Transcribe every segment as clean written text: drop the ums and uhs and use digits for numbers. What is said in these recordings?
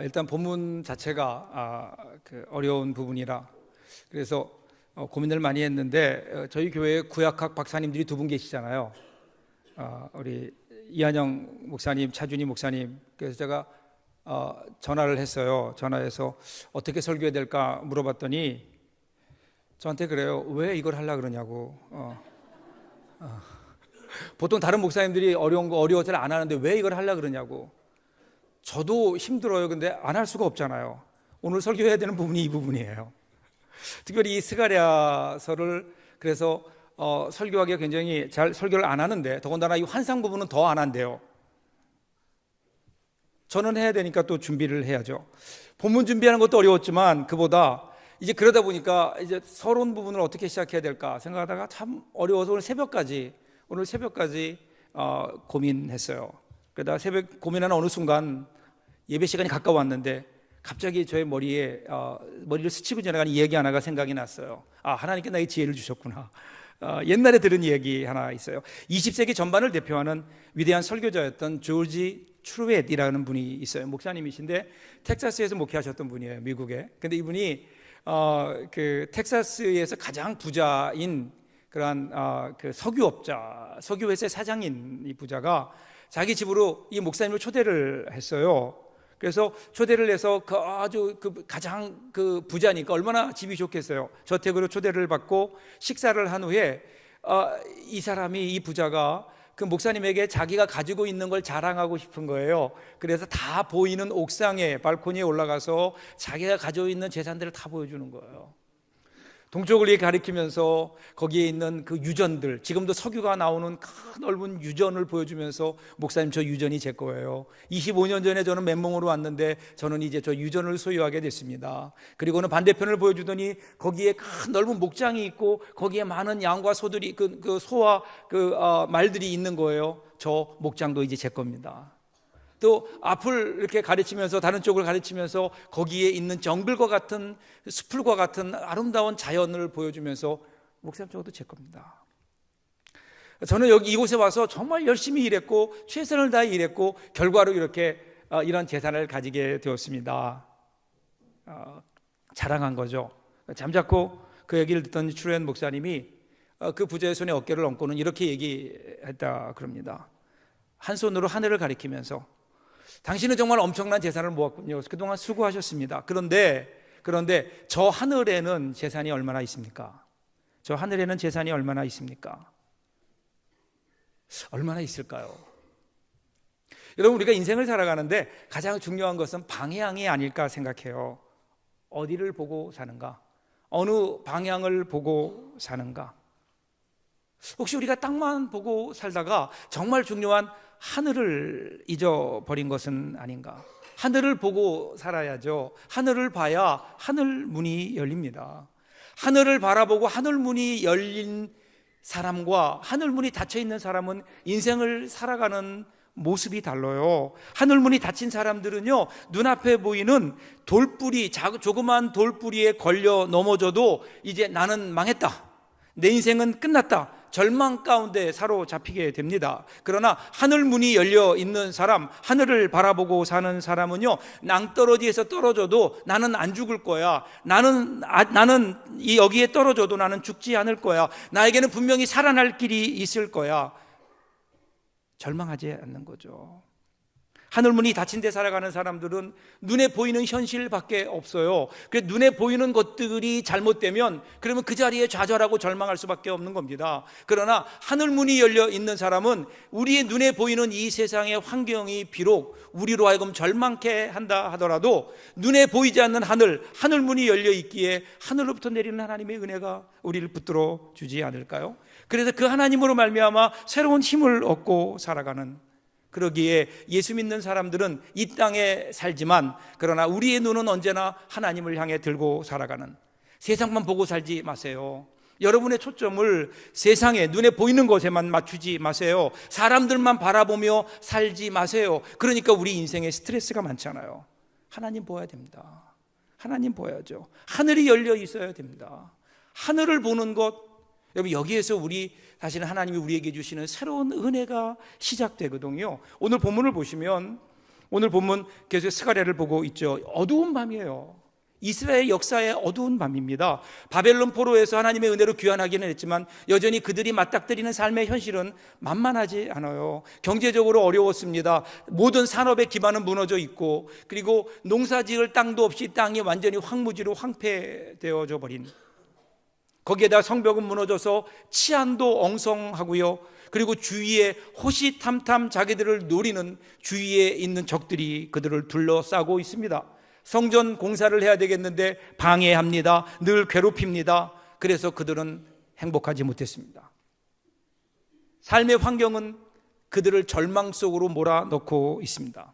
일단 본문 자체가 어려운 부분이라 그래서 고민을 많이 했는데 저희 교회에 구약학 박사님들이 두 분 계시잖아요. 우리 이한영 목사님, 차준희 목사님. 그래서 제가 전화를 했어요. 전화해서 어떻게 설교해야 될까 물어봤더니 저한테 그래요. 왜 이걸 하려고 그러냐고. 보통 다른 목사님들이 어려운 거 어려워서 안 하는데 왜 이걸 하려고 그러냐고. 저도 힘들어요. 근데 안 할 수가 없잖아요. 오늘 설교해야 되는 부분이 이 부분이에요. 특별히 이 스가랴서를 그래서 설교하기가 굉장히 잘 설교를 안 하는데 더군다나 이 환상 부분은 더 안 한대요. 저는 해야 되니까 또 준비를 해야죠. 본문 준비하는 것도 어려웠지만 그보다 이제 그러다 보니까 이제 서론 부분을 어떻게 시작해야 될까 생각하다가 참 어려워서 오늘 새벽까지 고민했어요. 그러다가 새벽 고민하는 어느 순간 예배 시간이 가까웠는데 갑자기 저의 머리를 스치고 지나가는 이야기 하나가 생각이 났어요. 하나님께 나의 지혜를 주셨구나. 옛날에 들은 이야기 하나 있어요. 20세기 전반을 대표하는 위대한 설교자였던 조지 트루엣이라는 분이 있어요. 목사님이신데 텍사스에서 목회하셨던 분이에요, 미국에. 근데 이분이 그 텍사스에서 가장 부자인 그러한 그 석유회사의 사장인 이 부자가 자기 집으로 이 목사님을 초대를 했어요. 그래서 초대를 해서 아주 가장 부자니까 얼마나 집이 좋겠어요. 저택으로 초대를 받고 식사를 한 후에 이 부자가 그 목사님에게 자기가 가지고 있는 걸 자랑하고 싶은 거예요. 그래서 다 보이는 옥상에 발코니에 올라가서 자기가 가지고 있는 재산들을 다 보여주는 거예요. 동쪽을 가리키면서 거기에 있는 그 유전들, 지금도 석유가 나오는 큰 넓은 유전을 보여주면서 목사님 저 유전이 제 거예요. 25년 전에 저는 맨몸으로 왔는데 저는 이제 저 유전을 소유하게 됐습니다. 그리고는 반대편을 보여주더니 거기에 큰 넓은 목장이 있고 거기에 많은 양과 소들이 소와 말들이 있는 거예요. 저 목장도 이제 제 겁니다. 또 앞을 이렇게 가르치면서 다른 쪽을 가르치면서 거기에 있는 정글과 같은 숲풀과 같은 아름다운 자연을 보여주면서 목사님 저것도 제 겁니다. 저는 이곳에 와서 정말 열심히 일했고 최선을 다해 일했고 결과로 이렇게 이런 재산을 가지게 되었습니다. 자랑한 거죠. 잠자코 그 얘기를 듣던 트루엣 목사님이 그 부자의 손에 어깨를 얹고는 이렇게 얘기했다 그럽니다. 한 손으로 하늘을 가리키면서 당신은 정말 엄청난 재산을 모았군요. 그동안 수고하셨습니다. 그런데 저 하늘에는 재산이 얼마나 있습니까? 저 하늘에는 재산이 얼마나 있습니까? 얼마나 있을까요? 여러분, 우리가 인생을 살아가는데 가장 중요한 것은 방향이 아닐까 생각해요. 어디를 보고 사는가? 어느 방향을 보고 사는가? 혹시 우리가 땅만 보고 살다가 정말 중요한 하늘을 잊어버린 것은 아닌가? 하늘을 보고 살아야죠. 하늘을 봐야 하늘 문이 열립니다. 하늘을 바라보고 하늘 문이 열린 사람과 하늘 문이 닫혀 있는 사람은 인생을 살아가는 모습이 달라요. 하늘 문이 닫힌 사람들은요, 눈앞에 보이는 조그만 돌뿌리에 걸려 넘어져도 이제 나는 망했다, 내 인생은 끝났다, 절망 가운데 사로잡히게 됩니다. 그러나 하늘 문이 열려 있는 사람, 하늘을 바라보고 사는 사람은요, 낭떠러지에서 떨어져도 나는 안 죽을 거야. 나는 여기에 떨어져도 나는 죽지 않을 거야. 나에게는 분명히 살아날 길이 있을 거야. 절망하지 않는 거죠. 하늘문이 닫힌 데 살아가는 사람들은 눈에 보이는 현실밖에 없어요. 그래서 눈에 보이는 것들이 잘못되면 그러면 그 자리에 좌절하고 절망할 수밖에 없는 겁니다. 그러나 하늘문이 열려 있는 사람은 우리의 눈에 보이는 이 세상의 환경이 비록 우리로 하여금 절망케 한다 하더라도 눈에 보이지 않는 하늘문이 열려 있기에 하늘로부터 내리는 하나님의 은혜가 우리를 붙들어 주지 않을까요? 그래서 그 하나님으로 말미암아 새로운 힘을 얻고 살아가는, 그러기에 예수 믿는 사람들은 이 땅에 살지만 그러나 우리의 눈은 언제나 하나님을 향해 들고 살아가는, 세상만 보고 살지 마세요. 여러분의 초점을 세상에 눈에 보이는 것에만 맞추지 마세요. 사람들만 바라보며 살지 마세요. 그러니까 우리 인생에 스트레스가 많잖아요. 하나님 보아야 됩니다. 하나님 보아야죠. 하늘이 열려 있어야 됩니다. 하늘을 보는 것, 여러분, 여기에서 사실은 하나님이 우리에게 주시는 새로운 은혜가 시작되거든요. 오늘 본문을 보시면 오늘 본문 계속 스가랴를 보고 있죠. 어두운 밤이에요. 이스라엘 역사의 어두운 밤입니다. 바벨론 포로에서 하나님의 은혜로 귀환하기는 했지만 여전히 그들이 맞닥뜨리는 삶의 현실은 만만하지 않아요. 경제적으로 어려웠습니다. 모든 산업의 기반은 무너져 있고, 그리고 농사지을 땅도 없이 땅이 완전히 황무지로 황폐되어져 버린, 거기에다 성벽은 무너져서 치안도 엉성하고요. 그리고 주위에 호시탐탐 자기들을 노리는 주위에 있는 적들이 그들을 둘러싸고 있습니다. 성전 공사를 해야 되겠는데 방해합니다. 늘 괴롭힙니다. 그래서 그들은 행복하지 못했습니다. 삶의 환경은 그들을 절망 속으로 몰아넣고 있습니다.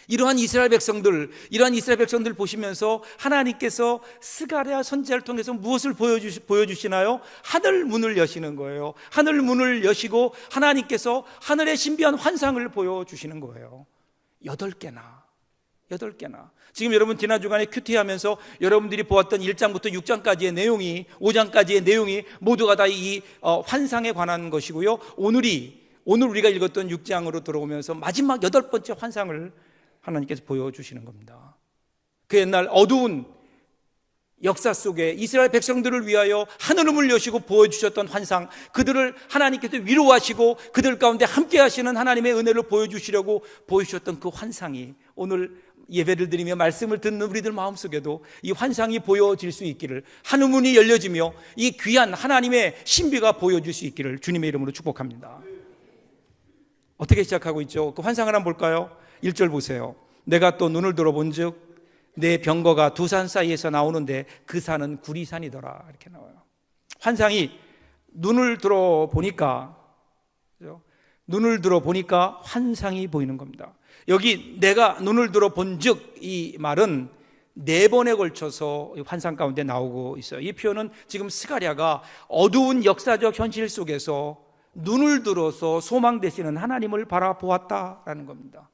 이러한 이스라엘 백성들 보시면서 하나님께서 스가랴 선지자를 통해서 무엇을 보여주시나요? 하늘 문을 여시는 거예요. 하늘 문을 여시고 하나님께서 하늘의 신비한 환상을 보여주시는 거예요. 8개나. 지금 여러분 지난 주간에 큐티하면서 여러분들이 보았던 1장부터 6장까지의 내용이, 5장까지의 내용이 모두가 다 이 환상에 관한 것이고요. 오늘 우리가 읽었던 6장으로 들어오면서 마지막 8번째 환상을 하나님께서 보여주시는 겁니다. 그 옛날 어두운 역사 속에 이스라엘 백성들을 위하여 하늘의 문을 여시고 보여주셨던 환상, 그들을 하나님께서 위로하시고 그들 가운데 함께 하시는 하나님의 은혜를 보여주시려고 보여주셨던 그 환상이 오늘 예배를 드리며 말씀을 듣는 우리들 마음속에도 이 환상이 보여질 수 있기를, 하늘 문이 열려지며 이 귀한 하나님의 신비가 보여질 수 있기를 주님의 이름으로 축복합니다. 어떻게 시작하고 있죠? 그 환상을 한번 볼까요? 1절 보세요. 내가 또 눈을 들어본 즉 내 병거가 두 산 사이에서 나오는데 그 산은 구리산이더라. 이렇게 나와요. 환상이 눈을 들어보니까 환상이 보이는 겁니다. 여기 내가 눈을 들어본 즉 이 말은 4번에 걸쳐서 환상 가운데 나오고 있어요. 이 표현은 지금 스가랴가 어두운 역사적 현실 속에서 눈을 들어서 소망 되시는 하나님을 바라보았다라는 겁니다.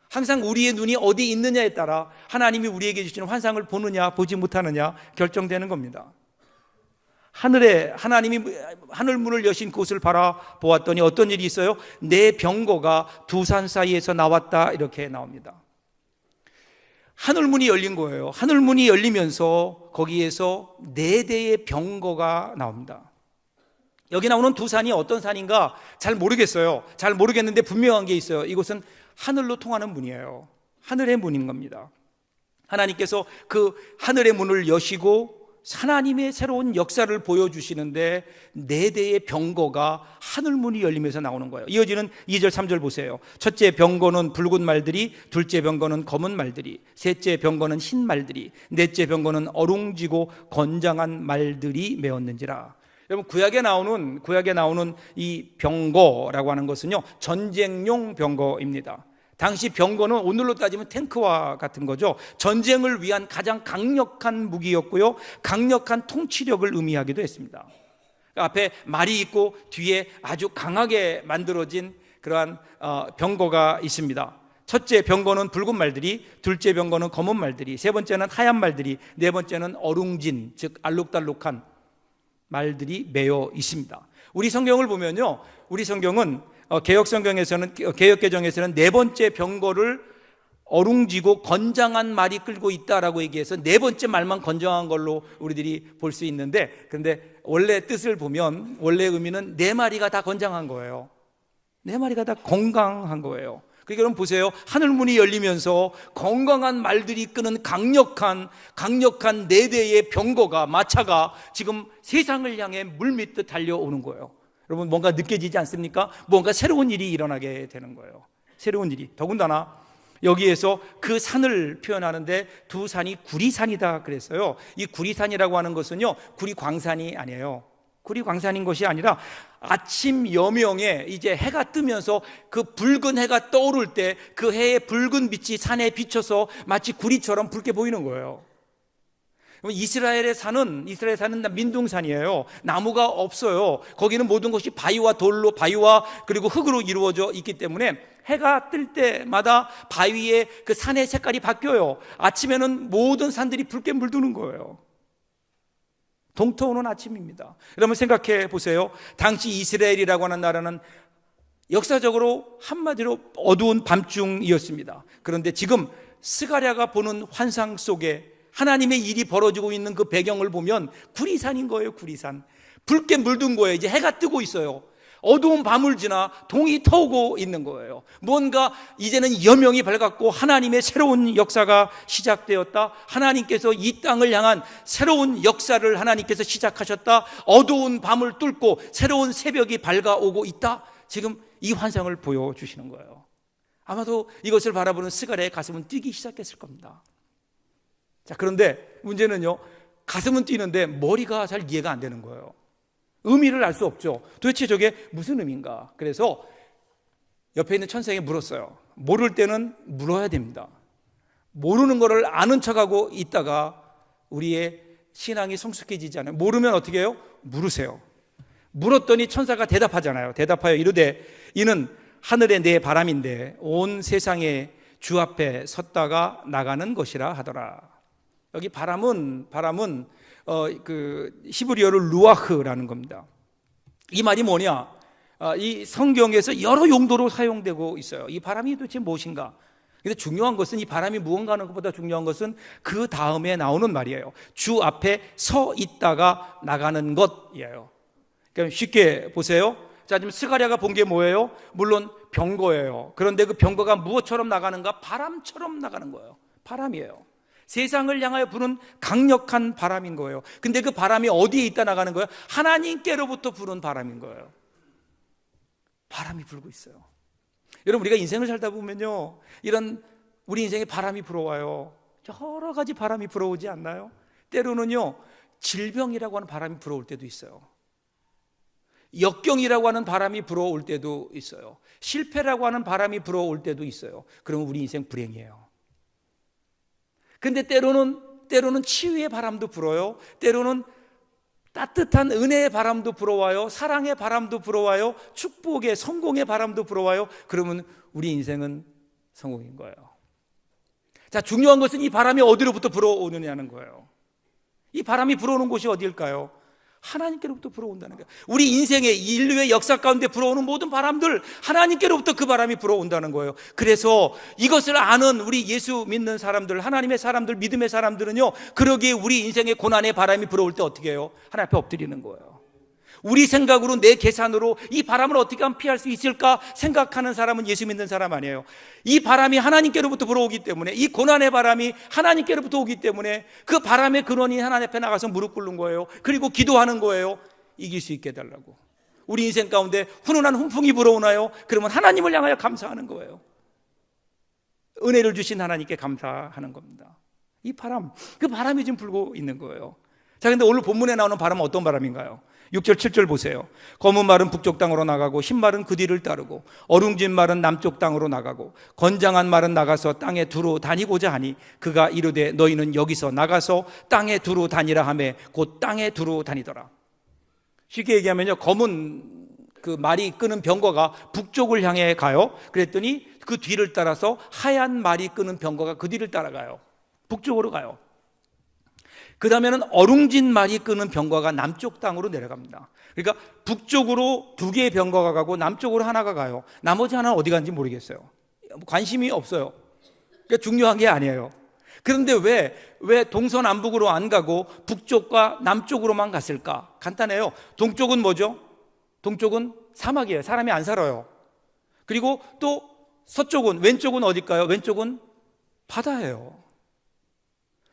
항상 우리의 눈이 어디 있느냐에 따라 하나님이 우리에게 주시는 환상을 보느냐 보지 못하느냐 결정되는 겁니다. 하나님이 하늘 문을 여신 곳을 바라보았더니 어떤 일이 있어요? 내 병거가 두 산 사이에서 나왔다, 이렇게 나옵니다. 하늘 문이 열린 거예요. 하늘 문이 열리면서 거기에서 4대의 병거가 나옵니다. 여기 나오는 두 산이 어떤 산인가 잘 모르겠어요. 잘 모르겠는데 분명한 게 있어요. 이곳은 하늘로 통하는 문이에요. 하늘의 문인 겁니다. 하나님께서 그 하늘의 문을 여시고 하나님의 새로운 역사를 보여주시는데 4대의 병거가 하늘문이 열리면서 나오는 거예요. 이어지는 2절 3절 보세요. 첫째 병거는 붉은 말들이, 둘째 병거는 검은 말들이, 셋째 병거는 흰 말들이, 넷째 병거는 어룽지고 건장한 말들이 메었는지라. 여러분 구약에 나오는 이 병거라고 하는 것은요 전쟁용 병거입니다. 당시 병거는 오늘로 따지면 탱크와 같은 거죠. 전쟁을 위한 가장 강력한 무기였고요, 강력한 통치력을 의미하기도 했습니다. 앞에 말이 있고 뒤에 아주 강하게 만들어진 그러한 병거가 있습니다. 첫째 병거는 붉은 말들이, 둘째 병거는 검은 말들이, 세 번째는 하얀 말들이, 네 번째는 어룽진, 즉 알록달록한 말들이 매여 있습니다. 우리 성경을 보면요, 우리 성경은 개역개정에서는 4번째 병거를 어룽지고 건장한 말이 끌고 있다라고 얘기해서 4번째 말만 건장한 걸로 우리들이 볼 수 있는데, 그런데 원래 뜻을 보면 원래 의미는 4마리가 다 건장한 거예요. 4마리가 다 건강한 거예요. 그러니까 여러분 보세요. 하늘문이 열리면서 건강한 말들이 끄는 강력한 4대의 병거가, 마차가 지금 세상을 향해 물밀듯 달려오는 거예요. 여러분 뭔가 느껴지지 않습니까? 뭔가 새로운 일이 일어나게 되는 거예요. 새로운 일이. 더군다나 여기에서 그 산을 표현하는데 두 산이 구리산이다 그랬어요. 이 구리산이라고 하는 것은요 구리광산이 아니에요. 구리광산인 것이 아니라 아침 여명에 이제 해가 뜨면서 그 붉은 해가 떠오를 때 그 해의 붉은 빛이 산에 비쳐서 마치 구리처럼 붉게 보이는 거예요. 이스라엘의 산은 민둥산이에요. 나무가 없어요. 거기는 모든 것이 바위와 그리고 흙으로 이루어져 있기 때문에 해가 뜰 때마다 바위의 그 산의 색깔이 바뀌어요. 아침에는 모든 산들이 붉게 물드는 거예요. 동터오는 아침입니다. 여러분 생각해 보세요. 당시 이스라엘이라고 하는 나라는 역사적으로 한마디로 어두운 밤중이었습니다. 그런데 지금 스가랴가 보는 환상 속에 하나님의 일이 벌어지고 있는 그 배경을 보면 구리산인 거예요. 구리산. 붉게 물든 거예요. 이제 해가 뜨고 있어요. 어두운 밤을 지나 동이 터오고 있는 거예요. 뭔가 이제는 여명이 밝았고 하나님의 새로운 역사가 시작되었다. 하나님께서 이 땅을 향한 새로운 역사를 하나님께서 시작하셨다. 어두운 밤을 뚫고 새로운 새벽이 밝아오고 있다. 지금 이 환상을 보여주시는 거예요. 아마도 이것을 바라보는 스가랴의 가슴은 뛰기 시작했을 겁니다. 자, 그런데 문제는요, 가슴은 뛰는데 머리가 잘 이해가 안 되는 거예요. 의미를 알 수 없죠. 도대체 저게 무슨 의미인가? 그래서 옆에 있는 천사에게 물었어요. 모를 때는 물어야 됩니다. 모르는 거를 아는 척하고 있다가 우리의 신앙이 성숙해지지 않아요. 모르면 어떻게 해요? 물으세요. 물었더니 천사가 대답하잖아요. 대답하여 이르되 이는 하늘의 내 바람인데 온 세상에 주 앞에 섰다가 나가는 것이라 하더라. 여기 바람은 그 히브리어로 루아흐라는 겁니다. 이 말이 뭐냐? 이 성경에서 여러 용도로 사용되고 있어요. 이 바람이 도대체 무엇인가? 근데 중요한 것은 이 바람이 무언가 하는 것보다 중요한 것은 그 다음에 나오는 말이에요. 주 앞에 서 있다가 나가는 것이에요. 그러니까 쉽게 보세요. 자, 지금 스가랴가 본 게 뭐예요? 물론 병거예요. 그런데 그 병거가 무엇처럼 나가는가? 바람처럼 나가는 거예요. 바람이에요. 세상을 향하여 부는 강력한 바람인 거예요. 근데 그 바람이 어디에 있다 나가는 거예요? 하나님께로부터 부는 바람인 거예요. 바람이 불고 있어요. 여러분, 우리가 인생을 살다 보면요, 이런 우리 인생에 바람이 불어와요. 여러 가지 바람이 불어오지 않나요? 때로는요, 질병이라고 하는 바람이 불어올 때도 있어요. 역경이라고 하는 바람이 불어올 때도 있어요. 실패라고 하는 바람이 불어올 때도 있어요. 그러면 우리 인생 불행이에요. 근데 때로는 치유의 바람도 불어요. 때로는 따뜻한 은혜의 바람도 불어와요. 사랑의 바람도 불어와요. 축복의, 성공의 바람도 불어와요. 그러면 우리 인생은 성공인 거예요. 자, 중요한 것은 이 바람이 어디로부터 불어오느냐는 거예요. 이 바람이 불어오는 곳이 어디일까요? 하나님께로부터 불어온다는 거예요. 우리 인생의 인류의 역사 가운데 불어오는 모든 바람들, 하나님께로부터 그 바람이 불어온다는 거예요. 그래서 이것을 아는 우리 예수 믿는 사람들, 하나님의 사람들, 믿음의 사람들은요, 그러기에 우리 인생의 고난의 바람이 불어올 때 어떻게 해요? 하나님 앞에 엎드리는 거예요. 우리 생각으로, 내 계산으로 이 바람을 어떻게 하면 피할 수 있을까 생각하는 사람은 예수 믿는 사람 아니에요. 이 바람이 하나님께로부터 불어오기 때문에, 이 고난의 바람이 하나님께로부터 오기 때문에 그 바람의 근원이 하나님 앞에 나가서 무릎 꿇는 거예요. 그리고 기도하는 거예요. 이길 수 있게 해달라고. 우리 인생 가운데 훈훈한 훈풍이 불어오나요? 그러면 하나님을 향하여 감사하는 거예요. 은혜를 주신 하나님께 감사하는 겁니다. 이 바람, 그 바람이 지금 불고 있는 거예요. 자, 근데 오늘 본문에 나오는 바람은 어떤 바람인가요? 6절 7절 보세요. 검은 말은 북쪽 땅으로 나가고 흰 말은 그 뒤를 따르고 어룽진 말은 남쪽 땅으로 나가고 건장한 말은 나가서 땅에 두루 다니고자 하니 그가 이르되 너희는 여기서 나가서 땅에 두루 다니라 하며 곧 땅에 두루 다니더라. 쉽게 얘기하면요, 검은 그 말이 끄는 병거가 북쪽을 향해 가요. 그랬더니 그 뒤를 따라서 하얀 말이 끄는 병거가 그 뒤를 따라가요. 북쪽으로 가요. 그 다음에는 어룽진 말이 끄는 병거가 남쪽 땅으로 내려갑니다. 그러니까 북쪽으로 두 개의 병거가 가고 남쪽으로 하나가 가요. 나머지 하나는 어디 간지 모르겠어요. 관심이 없어요. 그러니까 중요한 게 아니에요. 그런데 왜 동서남북으로 안 가고 북쪽과 남쪽으로만 갔을까? 간단해요. 동쪽은 뭐죠? 동쪽은 사막이에요. 사람이 안 살아요. 그리고 또 서쪽은, 왼쪽은 어딜까요? 왼쪽은 바다예요.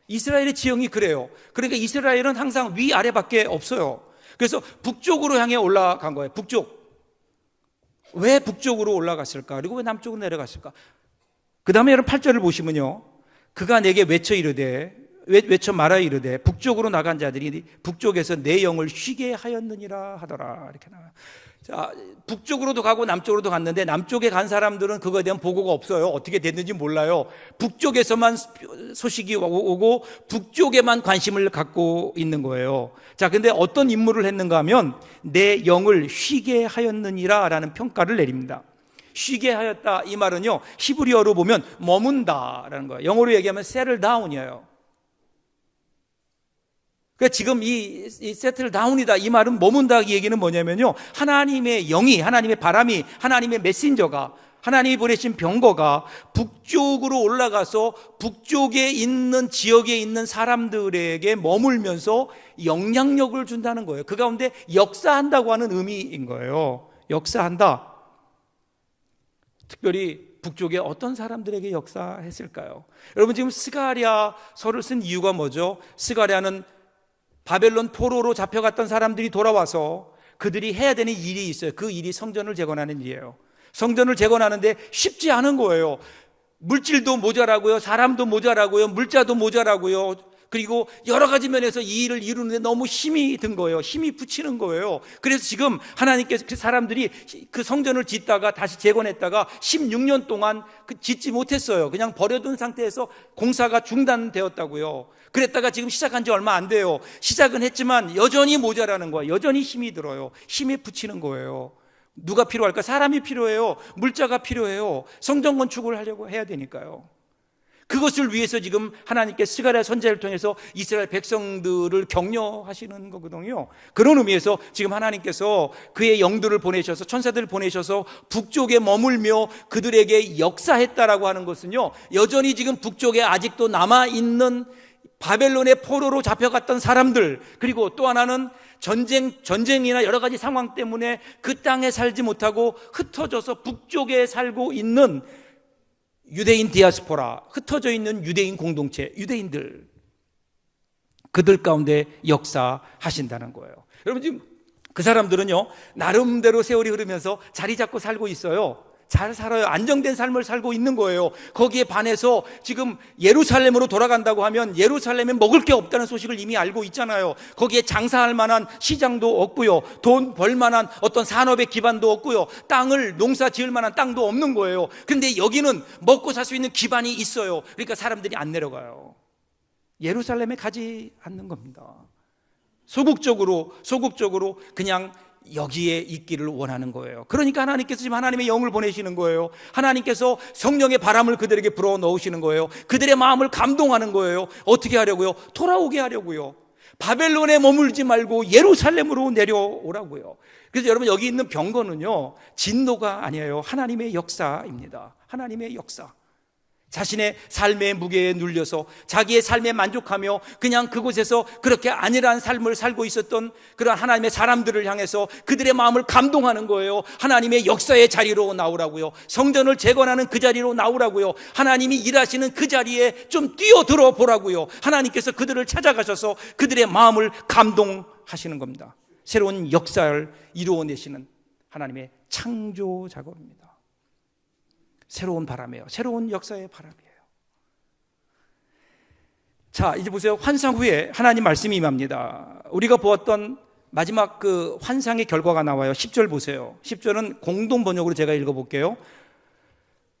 이스라엘의 지형이 그래요. 그러니까 이스라엘은 항상 위아래밖에 없어요. 그래서 북쪽으로 향해 올라간 거예요. 북쪽. 왜 북쪽으로 올라갔을까? 그리고 왜 남쪽으로 내려갔을까? 그 다음에 여러분 8절을 보시면요, 그가 내게 외쳐 이르되, 외쳐 말하여 이르되 북쪽으로 나간 자들이 북쪽에서 내 영을 쉬게 하였느니라 하더라. 이렇게 나와요. 자, 북쪽으로도 가고 남쪽으로도 갔는데 남쪽에 간 사람들은 그거에 대한 보고가 없어요. 어떻게 됐는지 몰라요. 북쪽에서만 소식이 오고 북쪽에만 관심을 갖고 있는 거예요. 자, 근데 어떤 임무를 했는가 하면 내 영을 쉬게 하였느니라 라는 평가를 내립니다. 쉬게 하였다, 이 말은요, 히브리어로 보면 머문다 라는 거예요. 영어로 얘기하면 settle down이에요. 그러니까 지금 이 세틀 다운이다, 이 말은 머문다, 이 얘기는 뭐냐면요, 하나님의 영이, 하나님의 바람이, 하나님의 메신저가, 하나님이 보내신 병거가 북쪽으로 올라가서 북쪽에 있는 지역에 있는 사람들에게 머물면서 영향력을 준다는 거예요. 그 가운데 역사한다고 하는 의미인 거예요. 역사한다. 특별히 북쪽에 어떤 사람들에게 역사했을까요? 여러분, 지금 스가랴서를 쓴 이유가 뭐죠? 스가랴는 바벨론 포로로 잡혀갔던 사람들이 돌아와서 그들이 해야 되는 일이 있어요. 그 일이 성전을 재건하는 일이에요. 성전을 재건하는데 쉽지 않은 거예요. 물질도 모자라고요, 사람도 모자라고요, 물자도 모자라고요. 그리고 여러 가지 면에서 이 일을 이루는데 너무 힘이 든 거예요. 힘이 붙이는 거예요. 그래서 지금 하나님께서 그 사람들이 그 성전을 짓다가 다시 재건했다가 16년 동안 짓지 못했어요. 그냥 버려둔 상태에서 공사가 중단되었다고요. 그랬다가 지금 시작한 지 얼마 안 돼요. 시작은 했지만 여전히 모자라는 거예요. 여전히 힘이 들어요. 힘에 붙이는 거예요. 누가 필요할까? 사람이 필요해요. 물자가 필요해요. 성전 건축을 하려고 해야 되니까요. 그것을 위해서 지금 하나님께 스가랴 선지자를 통해서 이스라엘 백성들을 격려하시는 거거든요. 그런 의미에서 지금 하나님께서 그의 영들을 보내셔서, 천사들을 보내셔서 북쪽에 머물며 그들에게 역사했다라고 하는 것은요, 여전히 지금 북쪽에 아직도 남아있는 바벨론의 포로로 잡혀갔던 사람들, 그리고 또 하나는 전쟁이나 여러 가지 상황 때문에 그 땅에 살지 못하고 흩어져서 북쪽에 살고 있는 유대인 디아스포라, 흩어져 있는 유대인 공동체, 유대인들, 그들 가운데 역사하신다는 거예요. 여러분, 지금 그 사람들은요, 나름대로 세월이 흐르면서 자리 잡고 살고 있어요. 잘 살아요. 안정된 삶을 살고 있는 거예요. 거기에 반해서 지금 예루살렘으로 돌아간다고 하면 예루살렘에 먹을 게 없다는 소식을 이미 알고 있잖아요. 거기에 장사할 만한 시장도 없고요, 돈 벌 만한 어떤 산업의 기반도 없고요, 땅을 농사 지을 만한 땅도 없는 거예요. 그런데 여기는 먹고 살 수 있는 기반이 있어요. 그러니까 사람들이 안 내려가요. 예루살렘에 가지 않는 겁니다. 소극적으로 그냥 여기에 있기를 원하는 거예요. 그러니까 하나님께서 지금 하나님의 영을 보내시는 거예요. 하나님께서 성령의 바람을 그들에게 불어 넣으시는 거예요. 그들의 마음을 감동하는 거예요. 어떻게 하려고요? 돌아오게 하려고요. 바벨론에 머물지 말고 예루살렘으로 내려오라고요. 그래서 여러분, 여기 있는 병거는요, 진노가 아니에요. 하나님의 역사입니다. 하나님의 역사. 자신의 삶의 무게에 눌려서 자기의 삶에 만족하며 그냥 그곳에서 그렇게 안일한 삶을 살고 있었던 그런 하나님의 사람들을 향해서 그들의 마음을 감동하는 거예요. 하나님의 역사의 자리로 나오라고요. 성전을 재건하는 그 자리로 나오라고요. 하나님이 일하시는 그 자리에 좀 뛰어들어 보라고요. 하나님께서 그들을 찾아가셔서 그들의 마음을 감동하시는 겁니다. 새로운 역사를 이루어내시는 하나님의 창조 작업입니다. 새로운 바람이에요. 새로운 역사의 바람이에요. 자, 이제 보세요. 환상 후에 하나님 말씀이 임합니다. 우리가 보았던 마지막 그 환상의 결과가 나와요. 10절 보세요. 10절은 공동 번역으로 제가 읽어볼게요.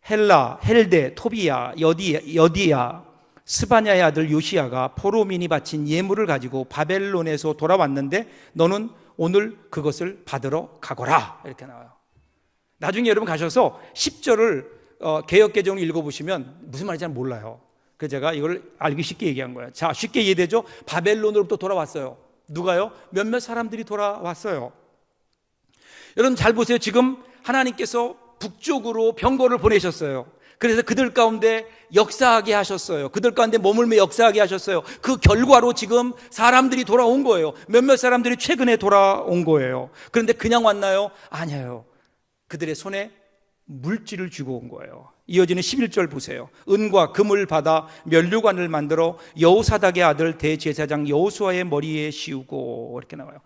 헬라, 헬데, 토비야, 여디야, 스바냐의 아들 요시야가 포로민이 바친 예물을 가지고 바벨론에서 돌아왔는데 너는 오늘 그것을 받으러 가거라, 이렇게 나와요. 나중에 여러분 가셔서 10절을 개역개정을 읽어보시면 무슨 말인지 잘 몰라요. 그래서 제가 이걸 알기 쉽게 얘기한 거예요. 자, 쉽게 이해되죠? 바벨론으로부터 돌아왔어요. 누가요? 몇몇 사람들이 돌아왔어요. 여러분 잘 보세요. 지금 하나님께서 북쪽으로 병거를 보내셨어요. 그래서 그들 가운데 역사하게 하셨어요. 그들 가운데 머물며 역사하게 하셨어요. 그 결과로 지금 사람들이 돌아온 거예요. 몇몇 사람들이 최근에 돌아온 거예요. 그런데 그냥 왔나요? 아니에요. 그들의 손에 물질을 쥐고 온 거예요. 이어지는 11절 보세요. 은과 금을 받아 면류관을 만들어 여호사닥의 아들 대제사장 여호수아의 머리에 씌우고, 이렇게 나와요.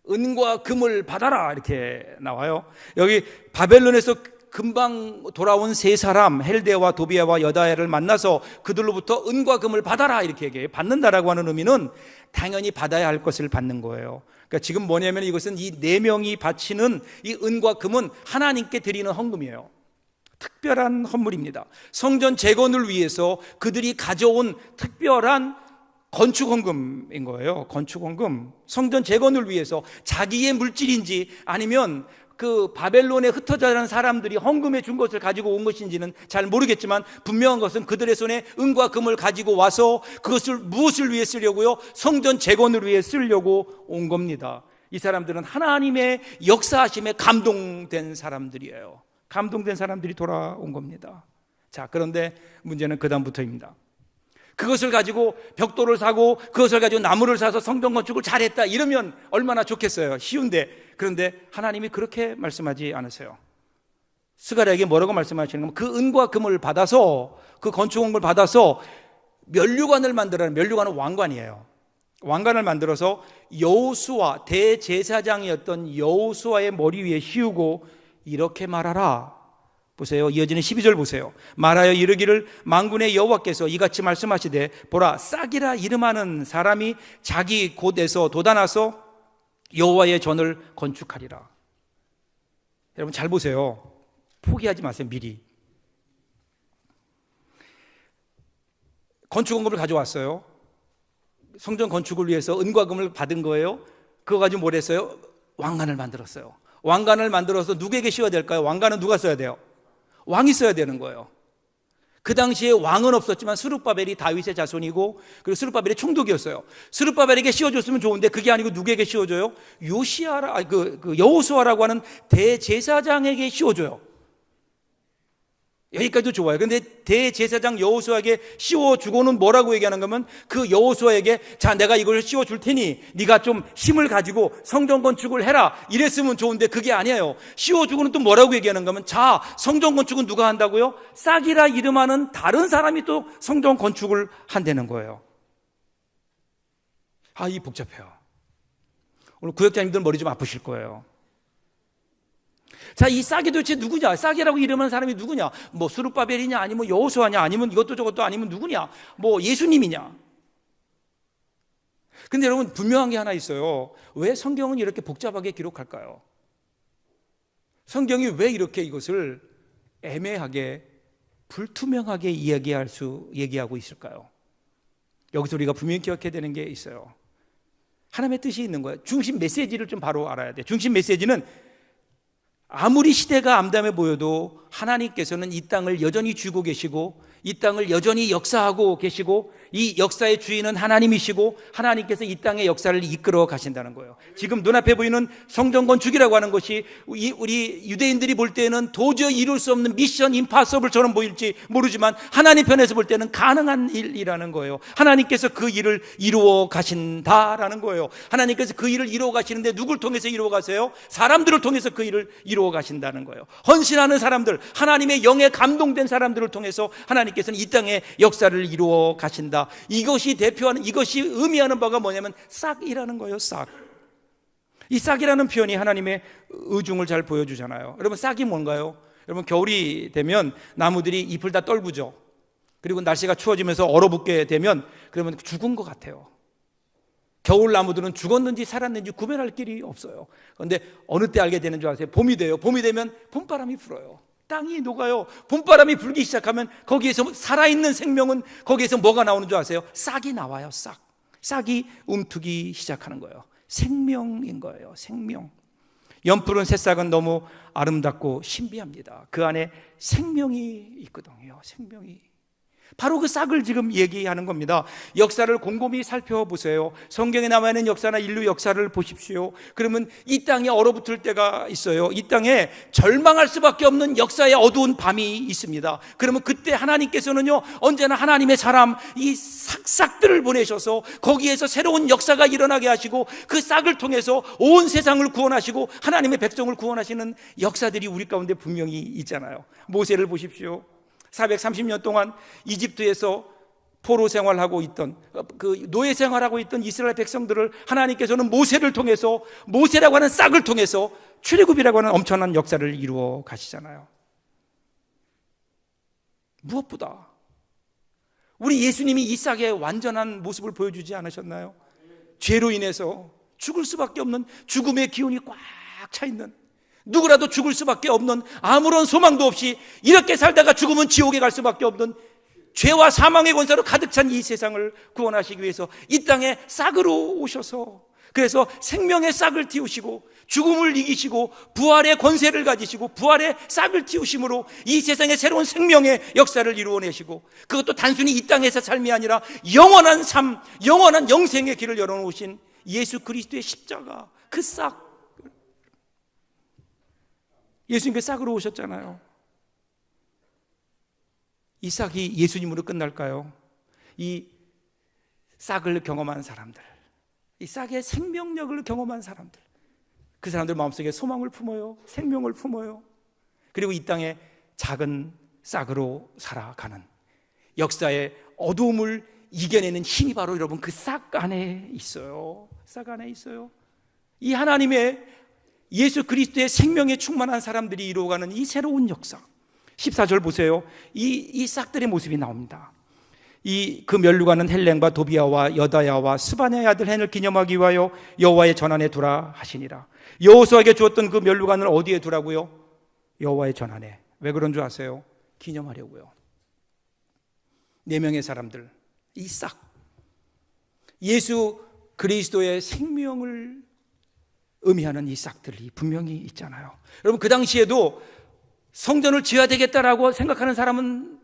은과 금을 받아라, 이렇게 나와요. 여기 바벨론에서 금방 돌아온 세 사람, 헬데와 도비야와 여다야를 만나서 그들로부터 은과 금을 받아라, 이렇게 얘기해요. 받는다라고 하는 의미는 당연히 받아야 할 것을 받는 거예요. 그러니까 지금 뭐냐면 이것은 이 네 명이 바치는 이 은과 금은 하나님께 드리는 헌금이에요. 특별한 헌물입니다. 성전 재건을 위해서 그들이 가져온 특별한 건축 헌금인 거예요. 건축 헌금. 성전 재건을 위해서 자기의 물질인지 아니면 그 바벨론에 흩어져 있는 사람들이 헌금해 준 것을 가지고 온 것인지는 잘 모르겠지만 분명한 것은 그들의 손에 은과 금을 가지고 와서 그것을 무엇을 위해 쓰려고요? 성전 재건을 위해 쓰려고 온 겁니다. 이 사람들은 하나님의 역사하심에 감동된 사람들이에요. 감동된 사람들이 돌아온 겁니다. 자, 그런데 문제는 그 다음부터입니다. 그것을 가지고 벽돌을 사고 그것을 가지고 나무를 사서 성전 건축을 잘했다 이러면 얼마나 좋겠어요. 쉬운데. 그런데 하나님이 그렇게 말씀하지 않으세요. 스가랴에게 뭐라고 말씀하시는 거면 그 은과 금을 받아서, 그 건축원금을 받아서 면류관을 만들어라. 면류관은 왕관이에요. 왕관을 만들어서 여호수아, 대제사장이었던 여호수아의 머리 위에 씌우고 이렇게 말하라. 보세요. 이어지는 12절 보세요. 말하여 이르기를 만군의 여호와께서 이같이 말씀하시되 보라, 싹이라 이름하는 사람이 자기 곳에서 돋아나서 여호와의 전을 건축하리라. 여러분 잘 보세요. 포기하지 마세요. 미리 건축원금을 가져왔어요. 성전 건축을 위해서 은과 금을 받은 거예요. 그거 가지고 뭘 했어요? 왕관을 만들었어요. 왕관을 만들어서 누구에게 씌워야 될까요? 왕관은 누가 써야 돼요? 왕이 써야 되는 거예요. 그 당시에 왕은 없었지만 스룹바벨이 다윗의 자손이고, 그리고 스룹바벨이 총독이었어요. 스룹바벨에게 씌워줬으면 좋은데 그게 아니고 누구에게 씌워줘요? 여호수아라고 하는 대제사장에게 씌워줘요. 여기까지도 좋아요. 그런데 대제사장 여호수아에게 씌워주고는 뭐라고 얘기하는 거면, 그 여호수아에게 자, 내가 이걸 씌워줄 테니 네가 좀 힘을 가지고 성전 건축을 해라 이랬으면 좋은데 그게 아니에요. 씌워주고는 또 뭐라고 얘기하는 거면, 자, 성전 건축은 누가 한다고요? 싹이라 이름하는 다른 사람이 또 성전 건축을 한다는 거예요. 이 복잡해요. 오늘 구역장님들 머리 좀 아프실 거예요. 자, 이 싹이 도대체 누구냐? 싹이라고 이름하는 사람이 누구냐? 뭐 스룹바벨이냐? 아니면 여호수아냐? 아니면 이것도 저것도 아니면 누구냐? 뭐 예수님이냐? 근데 여러분 분명한 게 하나 있어요. 왜 성경은 이렇게 복잡하게 기록할까요? 성경이 왜 이렇게 이것을 애매하게 불투명하게 얘기하고 있을까요? 여기서 우리가 분명히 기억해야 되는 게 있어요. 하나님의 뜻이 있는 거예요. 중심 메시지를 좀 바로 알아야 돼요. 중심 메시지는 아무리 시대가 암담해 보여도 하나님께서는 이 땅을 여전히 쥐고 계시고, 이 땅을 여전히 역사하고 계시고, 이 역사의 주인은 하나님이시고 하나님께서 이 땅의 역사를 이끌어 가신다는 거예요. 지금 눈앞에 보이는 성전 건축이라고 하는 것이 우리 유대인들이 볼 때는 도저히 이룰 수 없는 미션 임파서블처럼 보일지 모르지만 하나님 편에서 볼 때는 가능한 일이라는 거예요. 하나님께서 그 일을 이루어 가신다라는 거예요. 하나님께서 그 일을 이루어 가시는데 누굴 통해서 이루어 가세요? 사람들을 통해서 그 일을 이루어 가신다는 거예요. 헌신하는 사람들, 하나님의 영에 감동된 사람들을 통해서 하나님께서는 이 땅의 역사를 이루어 가신다. 이것이 대표하는, 이것이 의미하는 바가 뭐냐면 싹이라는 거예요. 싹. 이 싹이라는 표현이 하나님의 의중을 잘 보여주잖아요. 여러분 싹이 뭔가요? 여러분 겨울이 되면 나무들이 잎을 다 떨구죠. 그리고 날씨가 추워지면서 얼어붙게 되면 그러면 죽은 것 같아요. 겨울 나무들은 죽었는지 살았는지 구별할 길이 없어요. 그런데 어느 때 알게 되는 줄 아세요? 봄이 돼요. 봄이 되면 봄바람이 불어요. 땅이 녹아요. 봄바람이 불기 시작하면 거기에서 살아있는 생명은, 거기에서 뭐가 나오는 줄 아세요? 싹이 나와요. 싹이 움트기 시작하는 거예요. 생명인 거예요. 생명. 연푸른 새싹은 너무 아름답고 신비합니다. 그 안에 생명이 있거든요. 생명이. 바로 그 싹을 지금 얘기하는 겁니다. 역사를 곰곰이 살펴보세요. 성경에 남아있는 역사나 인류 역사를 보십시오. 그러면 이 땅에 얼어붙을 때가 있어요. 이 땅에 절망할 수밖에 없는 역사의 어두운 밤이 있습니다. 그러면 그때 하나님께서는요, 언제나 하나님의 사람, 이 싹들을 보내셔서 거기에서 새로운 역사가 일어나게 하시고, 그 싹을 통해서 온 세상을 구원하시고 하나님의 백성을 구원하시는 역사들이 우리 가운데 분명히 있잖아요. 모세를 보십시오. 430년 동안 이집트에서 포로 생활하고 있던, 그 노예 생활하고 있던 이스라엘 백성들을 하나님께서는 모세를 통해서, 모세라고 하는 싹을 통해서 출애굽이라고 하는 엄청난 역사를 이루어 가시잖아요. 무엇보다 우리 예수님이 이 싹의 완전한 모습을 보여주지 않으셨나요? 죄로 인해서 죽을 수밖에 없는, 죽음의 기운이 꽉 차 있는, 누구라도 죽을 수밖에 없는, 아무런 소망도 없이 이렇게 살다가 죽으면 지옥에 갈 수밖에 없는 죄와 사망의 권세로 가득 찬 이 세상을 구원하시기 위해서 이 땅에 싹으로 오셔서 그래서 생명의 싹을 틔우시고 죽음을 이기시고 부활의 권세를 가지시고 부활의 싹을 틔우심으로 이 세상에 새로운 생명의 역사를 이루어내시고, 그것도 단순히 이 땅에서 삶이 아니라 영원한 삶, 영원한 영생의 길을 열어놓으신 예수 그리스도의 십자가, 그 싹, 예수님 그 싹으로 오셨잖아요. 이 싹이 예수님으로 끝날까요? 이 싹을 경험한 사람들, 이 싹의 생명력을 경험한 사람들, 그 사람들 마음속에 소망을 품어요. 생명을 품어요. 그리고 이 땅에 작은 싹으로 살아가는, 역사의 어두움을 이겨내는 힘이 바로 여러분 그 싹 안에 있어요. 싹 안에 있어요. 이 하나님의 예수 그리스도의 생명에 충만한 사람들이 이루어가는 이 새로운 역사, 14절 보세요. 이 싹들의 모습이 나옵니다. 그 면류관은 헬렌과 도비아와 여다야와 스바냐의 아들 헨을 기념하기 위하여 여호와의 전안에 두라 하시니라. 여호수아에게 주었던 그 면류관을 어디에 두라고요? 여호와의 전안에. 왜 그런 줄 아세요? 기념하려고요. 4명의 사람들, 이 싹, 예수 그리스도의 생명을 의미하는 이 싹들이 분명히 있잖아요. 여러분, 그 당시에도 성전을 지어야 되겠다라고 생각하는 사람은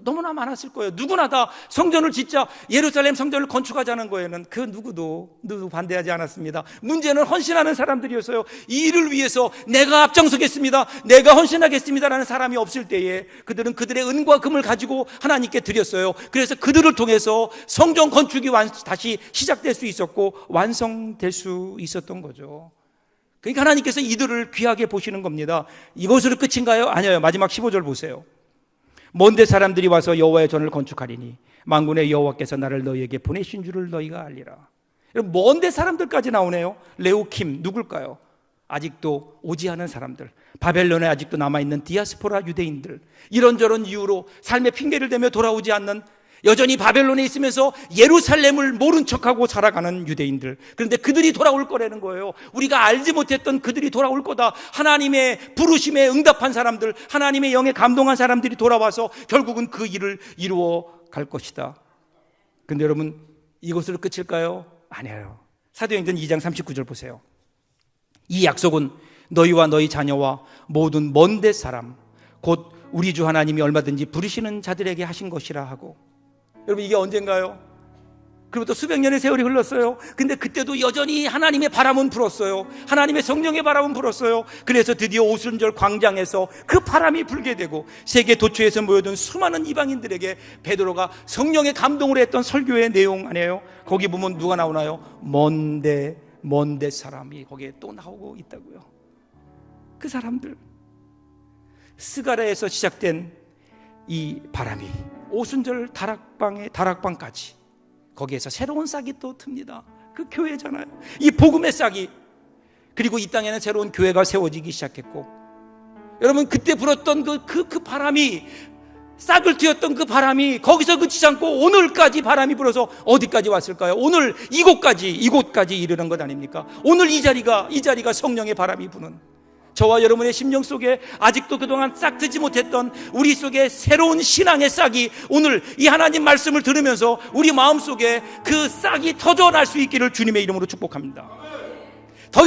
너무나 많았을 거예요. 누구나 다 성전을 짓자, 예루살렘 성전을 건축하자는 거에는 그 누구도 반대하지 않았습니다. 문제는 헌신하는 사람들이었어요. 이 일을 위해서 내가 앞장서겠습니다, 내가 헌신하겠습니다라는 사람이 없을 때에 그들은 그들의 은과 금을 가지고 하나님께 드렸어요. 그래서 그들을 통해서 성전 건축이 다시 시작될 수 있었고 완성될 수 있었던 거죠. 그러니까 하나님께서 이들을 귀하게 보시는 겁니다. 이것으로 끝인가요? 아니에요. 마지막 15절 보세요. 먼데 사람들이 와서 여호와의 전을 건축하리니 만군의 여호와께서 나를 너희에게 보내신 줄을 너희가 알리라. 먼데 사람들까지 나오네요. 레우킴, 누굴까요? 아직도 오지 않은 사람들, 바벨론에 아직도 남아있는 디아스포라 유대인들, 이런저런 이유로 삶의 핑계를 대며 돌아오지 않는, 여전히 바벨론에 있으면서 예루살렘을 모른 척하고 살아가는 유대인들, 그런데 그들이 돌아올 거라는 거예요. 우리가 알지 못했던 그들이 돌아올 거다. 하나님의 부르심에 응답한 사람들, 하나님의 영에 감동한 사람들이 돌아와서 결국은 그 일을 이루어 갈 것이다. 그런데 여러분, 이것으로 끝일까요? 아니에요. 사도행전 2장 39절 보세요. 이 약속은 너희와 너희 자녀와 모든 먼데 사람 곧 우리 주 하나님이 얼마든지 부르시는 자들에게 하신 것이라 하고. 여러분, 이게 언젠가요? 그리고 또 수백 년의 세월이 흘렀어요. 근데 그때도 여전히 하나님의 바람은 불었어요. 하나님의 성령의 바람은 불었어요. 그래서 드디어 오순절 광장에서 그 바람이 불게 되고 세계 도처에서 모여든 수많은 이방인들에게 베드로가 성령의 감동으로 했던 설교의 내용 아니에요? 거기 보면 누가 나오나요? 먼데 사람이 거기에 또 나오고 있다고요. 그 사람들, 스가랴에서 시작된 이 바람이 오순절 다락방까지 거기에서 새로운 싹이 또 틉니다. 그 교회잖아요. 이 복음의 싹이. 그리고 이 땅에는 새로운 교회가 세워지기 시작했고, 여러분, 그때 불었던 그 바람이, 싹을 틔웠던 그 바람이 거기서 그치지 않고 오늘까지 바람이 불어서 어디까지 왔을까요? 오늘 이곳까지 이르는 것 아닙니까? 오늘 이 자리가 성령의 바람이 부는, 저와 여러분의 심령 속에 아직도 그동안 싹트지 못했던 우리 속에 새로운 신앙의 싹이 오늘 이 하나님 말씀을 들으면서 우리 마음 속에 그 싹이 터져날 수 있기를 주님의 이름으로 축복합니다. 더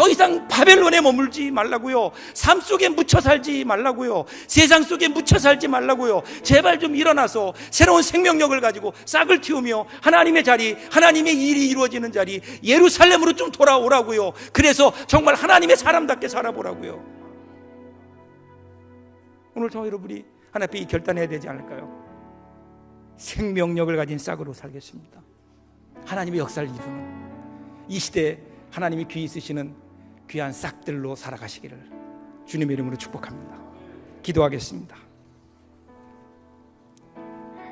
이상 바벨론에 머물지 말라고요. 삶 속에 묻혀 살지 말라고요. 세상 속에 묻혀 살지 말라고요. 제발 좀 일어나서 새로운 생명력을 가지고 싹을 틔우며 하나님의 자리, 하나님의 일이 이루어지는 자리, 예루살렘으로 좀 돌아오라고요. 그래서 정말 하나님의 사람답게 살아보라고요. 오늘 저와 여러분이 하나님 앞에 결단해야 되지 않을까요? 생명력을 가진 싹으로 살겠습니다. 하나님의 역사를 이루는 이 시대에 하나님이 귀히 쓰시는 귀한 싹들로 살아가시기를 주님의 이름으로 축복합니다. 기도하겠습니다.